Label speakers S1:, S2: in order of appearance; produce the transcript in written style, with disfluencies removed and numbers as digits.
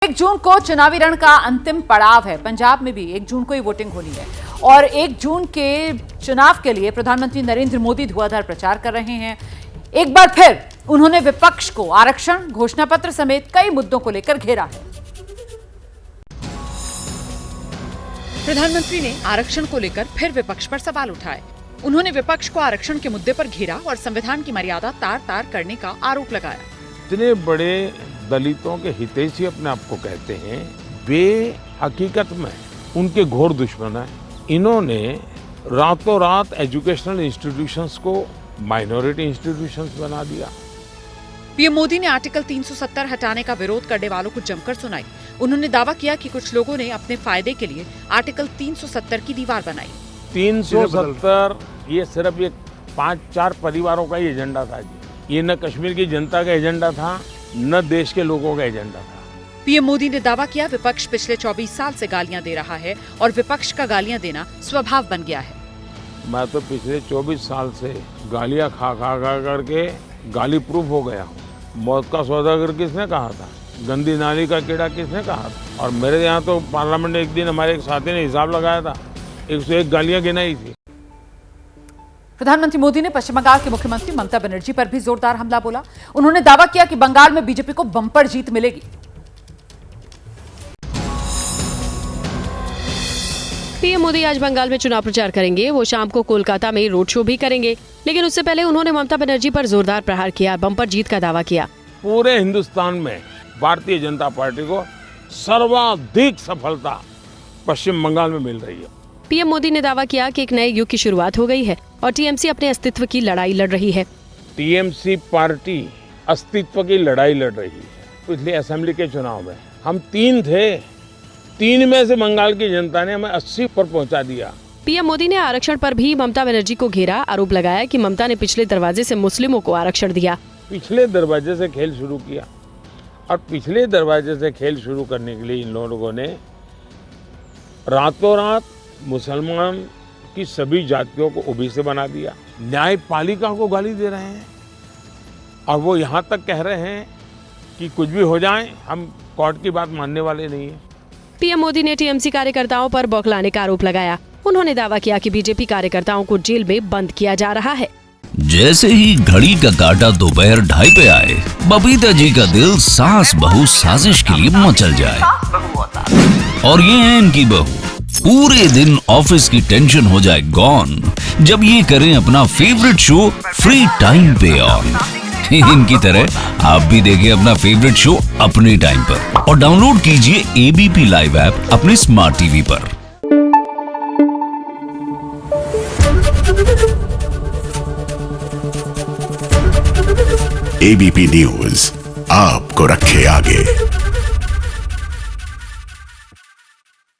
S1: 1 जून को चुनावी रण का अंतिम पड़ाव है। पंजाब में भी 1 जून को ही वोटिंग होनी है और 1 जून के चुनाव के लिए प्रधानमंत्री नरेंद्र मोदी धुआंधार प्रचार कर रहे हैं। एक बार फिर उन्होंने विपक्ष को आरक्षण, घोषणा पत्र समेत कई मुद्दों को लेकर घेरा है। प्रधानमंत्री ने आरक्षण को लेकर फिर विपक्ष पर सवाल उठाए। उन्होंने विपक्ष को आरक्षण के मुद्दे पर घेरा और संविधान की मर्यादा तार-तार करने का आरोप लगाया।
S2: इतने बड़े दलितों के हितैषी अपने आप को कहते हैं, वे हकीकत में उनके घोर दुश्मन हैं। इन्होंने रातों रात एजुकेशनल इंस्टीट्यूशंस को माइनॉरिटी इंस्टीट्यूशंस बना दिया।
S1: पीएम मोदी ने आर्टिकल 370 हटाने का विरोध करने वालों को जमकर सुनाई। उन्होंने दावा किया कि कुछ लोगों ने अपने फायदे के लिए आर्टिकल 370 की दीवार बनाई।
S2: 370 ये सिर्फ एक 5-4 परिवारों का ही एजेंडा था जी। ये न कश्मीर की जनता का एजेंडा था, न देश के लोगों का एजेंडा था।
S1: पीएम मोदी ने दावा किया, विपक्ष पिछले 24 साल से गालियां दे रहा है और विपक्ष का गालियां देना स्वभाव बन गया है।
S2: मैं तो पिछले 24 साल से गालियां खा करके गाली प्रूफ हो गया हूँ। मौत का सौदागर किसने कहा था? गंदी नाली का कीड़ा किसने कहा था? और मेरे यहाँ तो पार्लियामेंट में एक दिन हमारे एक साथी ने हिसाब लगाया था, 101 गालियां गिनाई थी।
S1: प्रधानमंत्री मोदी ने पश्चिम बंगाल के मुख्यमंत्री ममता बनर्जी पर भी जोरदार हमला बोला। उन्होंने दावा किया कि बंगाल में बीजेपी को बम्पर जीत मिलेगी।
S3: पीएम मोदी आज बंगाल में चुनाव प्रचार करेंगे। वो शाम को कोलकाता में रोड शो भी करेंगे, लेकिन उससे पहले उन्होंने ममता बनर्जी पर जोरदार प्रहार किया, बम्पर जीत का दावा किया।
S2: पूरे हिंदुस्तान में भारतीय जनता पार्टी को सर्वाधिक सफलता पश्चिम बंगाल में मिल रही है।
S3: पीएम मोदी ने दावा किया कि एक नए युग की शुरुआत हो गई है और टीएमसी अपने अस्तित्व की लड़ाई लड़ रही है।
S2: टीएमसी पार्टी अस्तित्व की लड़ाई लड़ रही है। पिछले असेंबली के चुनाव में हम 3 थे, 3 में से बंगाल की जनता ने हमें 80 पर पहुंचा दिया।
S3: पीएम मोदी ने आरक्षण पर भी ममता बनर्जी को घेरा, आरोप लगाया कि ममता ने पिछले दरवाजे से मुस्लिमों को आरक्षण दिया।
S2: पिछले दरवाजे से खेल शुरू किया और पिछले दरवाजे से खेल शुरू करने के लिए इन लोगों ने रातों रात मुसलमान की सभी जातियों को ओबीसी बना दिया। न्यायपालिका को गाली दे रहे हैं और वो यहाँ तक कह रहे हैं कि कुछ भी हो जाए, हम कोर्ट की बात मानने वाले नहीं है।
S3: पीएम मोदी ने टीएमसी कार्यकर्ताओं पर बौखलाने का आरोप लगाया। उन्होंने दावा किया कि बीजेपी कार्यकर्ताओं को जेल में बंद किया जा रहा है।
S4: जैसे ही घड़ी का काटा दोपहर 2:30 पे आए, बबीता जी का दिल सास बहू साजिश के लिए मचल जाए। और ये है इनकी बहू, पूरे दिन ऑफिस की टेंशन हो जाए गॉन जब ये करें अपना फेवरेट शो फ्री टाइम पे ऑन। इनकी तरह आप भी देखिए अपना फेवरेट शो अपने टाइम पर और डाउनलोड कीजिए एबीपी लाइव ऐप अपने स्मार्ट टीवी पर।
S5: एबीपी न्यूज आपको रखे आगे।